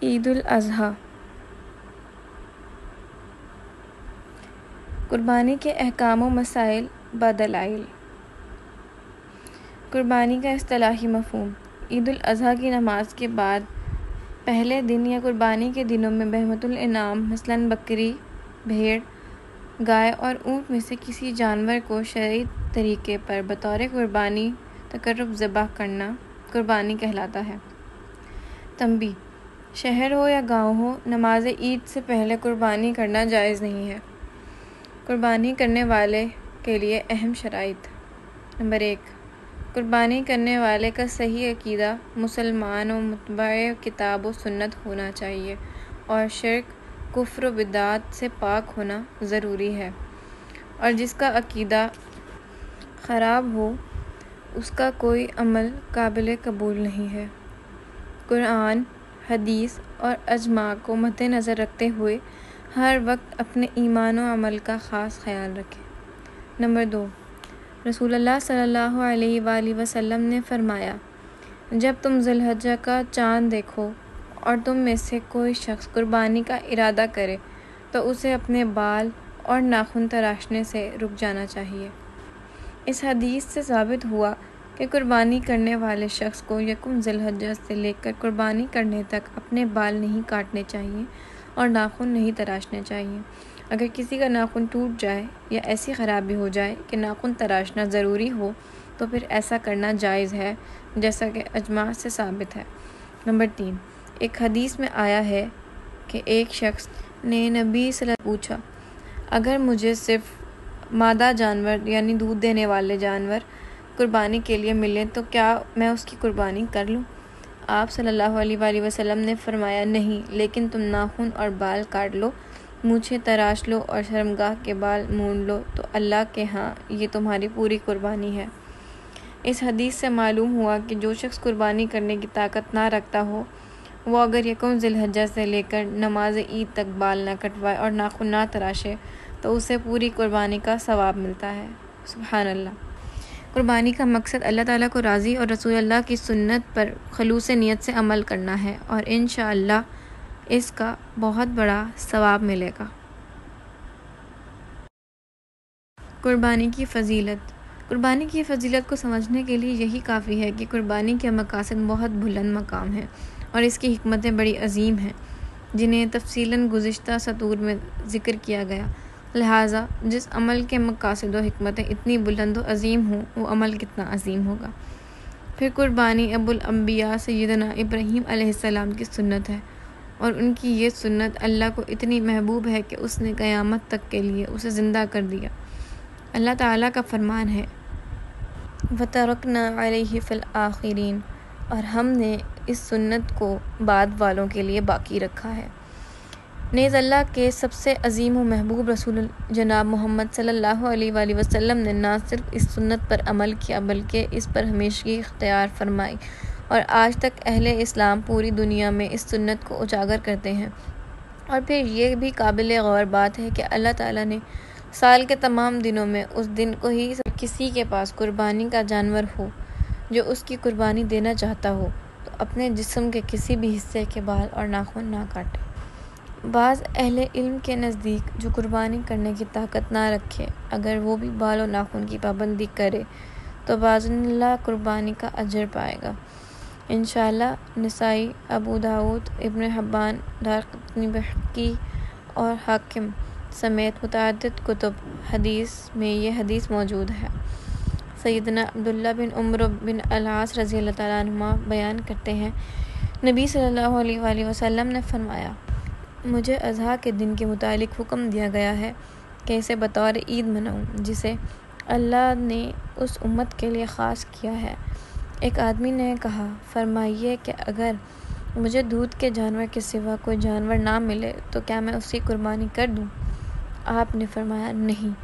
عید الاضحیٰ۔ قربانی کے احکام و مسائل بدلائل۔ قربانی کا اصطلاحی مفہوم: عید الاضحیٰ کی نماز کے بعد پہلے دن یا قربانی کے دنوں میں بہیمۃ الانعام مثلاً بکری، بھیڑ، گائے اور اونٹ میں سے کسی جانور کو شرعی طریقے پر بطور قربانی تقرب ذبح کرنا قربانی کہلاتا ہے۔ تنبیہ: شہر ہو یا گاؤں ہو، نماز عید سے پہلے قربانی کرنا جائز نہیں ہے۔ قربانی کرنے والے کے لیے اہم شرائط: نمبر 1، قربانی کرنے والے کا صحیح عقیدہ مسلمان و متبع کتاب و سنت ہونا چاہیے اور شرک، کفر و بدعت سے پاک ہونا ضروری ہے، اور جس کا عقیدہ خراب ہو اس کا کوئی عمل قابل قبول نہیں ہے۔ قرآن، حدیث اور اجماع کو مد نظر رکھتے ہوئے ہر وقت اپنے ایمان و عمل کا خاص خیال رکھیں۔ نمبر 2، رسول اللہ صلی اللہ علیہ وآلہ وسلم نے فرمایا، جب تم ذی الحجہ کا چاند دیکھو اور تم میں سے کوئی شخص قربانی کا ارادہ کرے تو اسے اپنے بال اور ناخن تراشنے سے رک جانا چاہیے۔ اس حدیث سے ثابت ہوا کہ قربانی کرنے والے شخص کو یکم ذی الحجہ سے لے کر قربانی کرنے تک اپنے بال نہیں کاٹنے چاہیے اور ناخن نہیں تراشنے چاہیے۔ اگر کسی کا ناخن ٹوٹ جائے یا ایسی خرابی ہو جائے کہ ناخن تراشنا ضروری ہو تو پھر ایسا کرنا جائز ہے، جیسا کہ اجماع سے ثابت ہے۔ نمبر 3، ایک حدیث میں آیا ہے کہ ایک شخص نے نبی صلی اللہ علیہ وسلم سے پوچھا، اگر مجھے صرف مادہ جانور یعنی دودھ دینے والے جانور قربانی کے لیے ملیں تو کیا میں اس کی قربانی کر لوں؟ آپ صلی اللہ علیہ وآلہ وسلم نے فرمایا، نہیں، لیکن تم ناخن اور بال کاٹ لو، مونچھیں تراش لو اور شرمگاہ کے بال مونڈ لو تو اللہ کے ہاں یہ تمہاری پوری قربانی ہے۔ اس حدیث سے معلوم ہوا کہ جو شخص قربانی کرنے کی طاقت نہ رکھتا ہو وہ اگر یکم ذی الحجہ سے لے کر نماز عید تک بال نہ کٹوائے اور ناخن نہ تراشے تو اسے پوری قربانی کا ثواب ملتا ہے۔ سبحان اللہ۔ قربانی کا مقصد اللہ تعالیٰ کو راضی اور رسول اللہ کی سنت پر خلوص نیت سے عمل کرنا ہے، اور انشاءاللہ اس کا بہت بڑا ثواب ملے گا۔ قربانی کی فضیلت۔ قربانی کی فضیلت کو سمجھنے کے لیے یہی کافی ہے کہ قربانی کے مقاصد بہت بلند مقام ہیں اور اس کی حکمتیں بڑی عظیم ہیں، جنہیں تفصیلاً گزشتہ سطور میں ذکر کیا گیا۔ لہٰذا جس عمل کے مقاصد و حکمتیں اتنی بلند و عظیم ہوں وہ عمل کتنا عظیم ہوگا۔ پھر قربانی ابو الانبیاء سیدنا ابراہیم علیہ السلام کی سنت ہے، اور ان کی یہ سنت اللہ کو اتنی محبوب ہے کہ اس نے قیامت تک کے لیے اسے زندہ کر دیا۔ اللہ تعالیٰ کا فرمان ہے، وَتَرَكْنَا عَلَيْهِ فِي الْآخِرِينَ، اور ہم نے اس سنت کو بعد والوں کے لیے باقی رکھا ہے۔ نیز اللہ کے سب سے عظیم و محبوب رسول جناب محمد صلی اللہ علیہ وآلہ وسلم نے نہ صرف اس سنت پر عمل کیا بلکہ اس پر ہمیشگی اختیار فرمائی، اور آج تک اہل اسلام پوری دنیا میں اس سنت کو اجاگر کرتے ہیں۔ اور پھر یہ بھی قابل غور بات ہے کہ اللہ تعالیٰ نے سال کے تمام دنوں میں اس دن کو ہی کسی کے پاس قربانی کا جانور ہو جو اس کی قربانی دینا چاہتا ہو تو اپنے جسم کے کسی بھی حصے کے بال اور ناخن نہ کاٹے۔ بعض اہل علم کے نزدیک جو قربانی کرنے کی طاقت نہ رکھے اگر وہ بھی بال و ناخن کی پابندی کرے تو باذن اللہ قربانی کا اجر پائے گا۔ انشاءاللہ نسائی، ابو داؤد، ابن حبان، دارقطنی، بہقی اور حاکم سمیت متعدد کتب حدیث میں یہ حدیث موجود ہے۔ سیدنا عبداللہ بن عمرو بن العاص رضی اللہ تعالیٰ عنہما بیان کرتے ہیں، نبی صلی اللہ علیہ وآلہ وسلم نے فرمایا، مجھے اضحیٰ کے دن کے متعلق حکم دیا گیا ہے کہ اسے بطور عید مناؤں جسے اللہ نے اس امت کے لیے خاص کیا ہے۔ ایک آدمی نے کہا، فرمائیے کہ اگر مجھے دودھ کے جانور کے سوا کوئی جانور نہ ملے تو کیا میں اس کی قربانی کر دوں؟ آپ نے فرمایا، نہیں،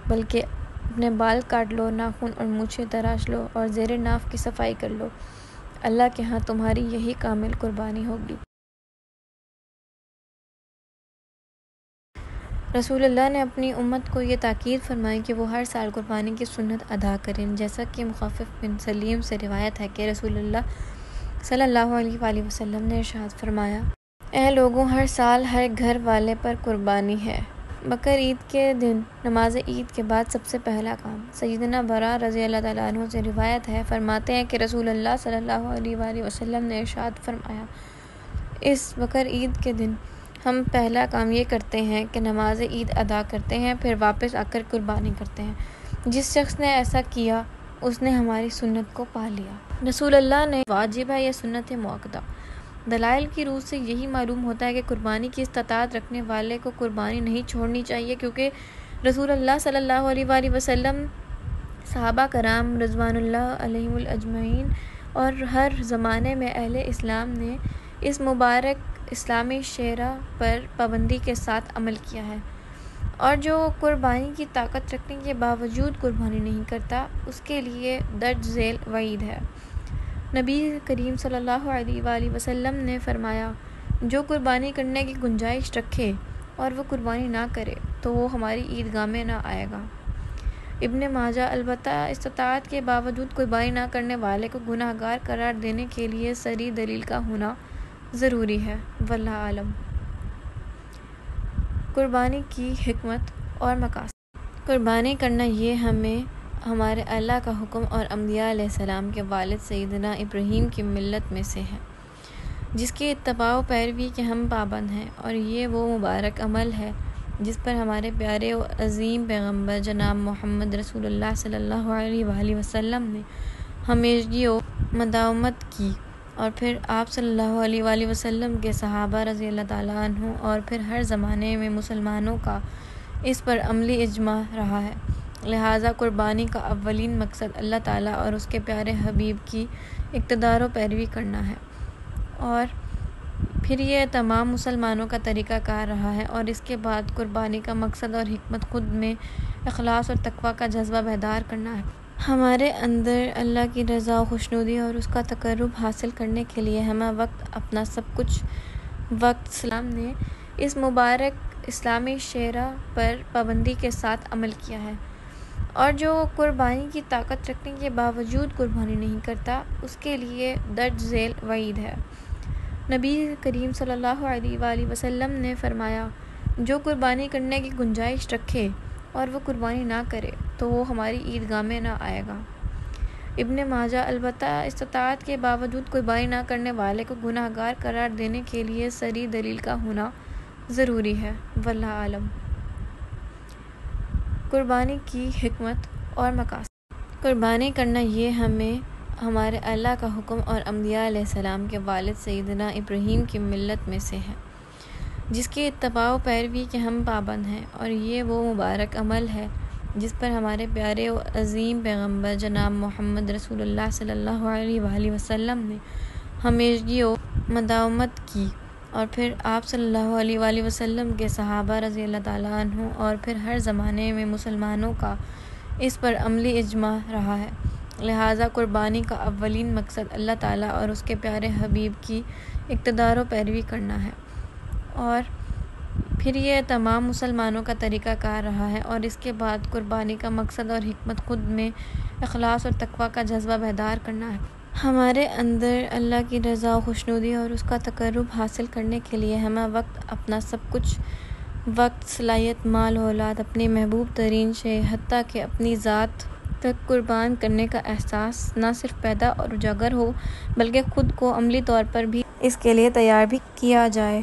بلکہ اپنے بال کاٹ لو، ناخن اور مونچھیں تراش لو اور زیر ناف کی صفائی کر لو، اللہ کے ہاں تمہاری یہی کامل قربانی ہوگی۔ رسول اللہ نے اپنی امت کو یہ تاکید فرمائی کہ وہ ہر سال قربانی کی سنت ادا کریں، جیسا کہ مخفف بن سلیم سے روایت ہے کہ رسول اللہ صلی اللہ علیہ وآلہ وسلم نے ارشاد فرمایا، اے لوگوں، ہر سال ہر گھر والے پر قربانی ہے۔ بقر عید کے دن نماز عید کے بعد سب سے پہلا کام۔ سیدنا برا رضی اللہ تعالیٰ عنہ سے روایت ہے، فرماتے ہیں کہ رسول اللہ صلی اللہ علیہ وآلہ وسلم نے ارشاد فرمایا، اس بقر عید کے دن ہم پہلا کام یہ کرتے ہیں کہ نماز عید ادا کرتے ہیں، پھر واپس آ کر قربانی کرتے ہیں۔ جس شخص نے ایسا کیا اس نے ہماری سنت کو پا لیا۔ رسول اللہ نے واجب ہے یا سنت مؤکدہ۔ دلائل کی روح سے یہی معلوم ہوتا ہے کہ قربانی کی استطاعت رکھنے والے کو قربانی نہیں چھوڑنی چاہیے، کیونکہ رسول اللہ صلی اللہ علیہ وآلہ وسلم، صحابہ کرام رضوان اللہ علیہم اجمعین اور ہر زمانے میں اہل اسلام نے اس مبارک اسلامی شعیرہ پر پابندی کے ساتھ عمل کیا ہے، اور جو قربانی کی طاقت رکھنے کے باوجود قربانی نہیں کرتا اس کے لیے درج ذیل وعید ہے۔ نبی کریم صلی اللہ علیہ وآلہ وسلم نے فرمایا، جو قربانی کرنے کی گنجائش رکھے اور وہ قربانی نہ کرے تو وہ ہماری عیدگاہ میں نہ آئے گا۔ ابن ماجہ۔ البتہ استطاعت کے باوجود قربانی نہ کرنے والے کو گناہ گار قرار دینے کے لیے صریح دلیل کا ہونا ضروری ہے، واللہ اعلم۔ قربانی کی حکمت اور مقاصد۔ قربانی کرنا یہ ہمیں ہمارے اللہ کا حکم اور انبیاء علیہ السلام کے والد سیدنا ابراہیم کی ملت میں سے ہے، جس کی اتباع و پیروی کے ہم پابند ہیں، اور یہ وہ مبارک عمل ہے جس پر ہمارے پیارے و عظیم پیغمبر جناب محمد رسول اللہ صلی اللہ علیہ وآلہ وسلم نے ہمیشگی و مداومت کی، اور پھر آپ صلی اللہ علیہ وآلہ وسلم کے صحابہ رضی اللہ تعالیٰ عنہ اور پھر ہر زمانے میں مسلمانوں کا اس پر عملی اجماع رہا ہے۔ لہٰذا قربانی کا اولین مقصد اللہ تعالیٰ اور اس کے پیارے حبیب کی اقتدار و پیروی کرنا ہے، اور پھر یہ تمام مسلمانوں کا طریقہ کار رہا ہے، اور اس کے بعد قربانی کا مقصد اور حکمت خود میں اخلاص اور تقویٰ کا جذبہ بیدار کرنا ہے۔ ہمارے اندر اللہ کی رضا و خوشنودی اور اس کا تقرب حاصل کرنے کے لیے ہمہ وقت اپنا سب کچھ وقت اسلام نے اس مبارک اسلامی شعیرہ پر پابندی کے ساتھ عمل کیا ہے، اور جو قربانی کی طاقت رکھنے کے باوجود قربانی نہیں کرتا اس کے لیے درج ذیل وعید ہے۔ نبی کریم صلی اللہ علیہ وآلہ وسلم نے فرمایا، جو قربانی کرنے کی گنجائش رکھے اور وہ قربانی نہ کرے تو وہ ہماری عیدگاہ میں نہ آئے گا۔ ابن ماجہ۔ البتہ استطاعت کے باوجود قربانی نہ کرنے والے کو گناہ گار قرار دینے کے لیے صریح دلیل کا ہونا ضروری ہے، واللہ اعلم۔ قربانی کی حکمت اور مقاصد۔ قربانی کرنا یہ ہمیں ہمارے اللہ کا حکم اور انبیاء علیہ السلام کے والد سیدنا ابراہیم کی ملت میں سے ہے، جس کی اتباع و پیروی کے ہم پابند ہیں، اور یہ وہ مبارک عمل ہے جس پر ہمارے پیارے و عظیم پیغمبر جناب محمد رسول اللہ صلی اللہ علیہ وآلہ وسلم نے ہمیشگی و مداومت کی، اور پھر آپ صلی اللہ علیہ وآلہ وسلم کے صحابہ رضی اللہ تعالیٰ عنہ اور پھر ہر زمانے میں مسلمانوں کا اس پر عملی اجماع رہا ہے۔ لہٰذا قربانی کا اولین مقصد اللہ تعالیٰ اور اس کے پیارے حبیب کی اقتدار و پیروی کرنا ہے، اور پھر یہ تمام مسلمانوں کا طریقہ کار رہا ہے، اور اس کے بعد قربانی کا مقصد اور حکمت خود میں اخلاص اور تقویٰ کا جذبہ بیدار کرنا ہے۔ ہمارے اندر اللہ کی رضا و خوشنودی اور اس کا تقرب حاصل کرنے کے لیے ہمہ وقت اپنا سب کچھ وقت، صلاحیت، مال و اولاد اپنی محبوب ترین شے حتیٰ کہ اپنی ذات تک قربان کرنے کا احساس نہ صرف پیدا اور اجاگر ہو بلکہ خود کو عملی طور پر بھی اس کے لیے تیار بھی کیا جائے۔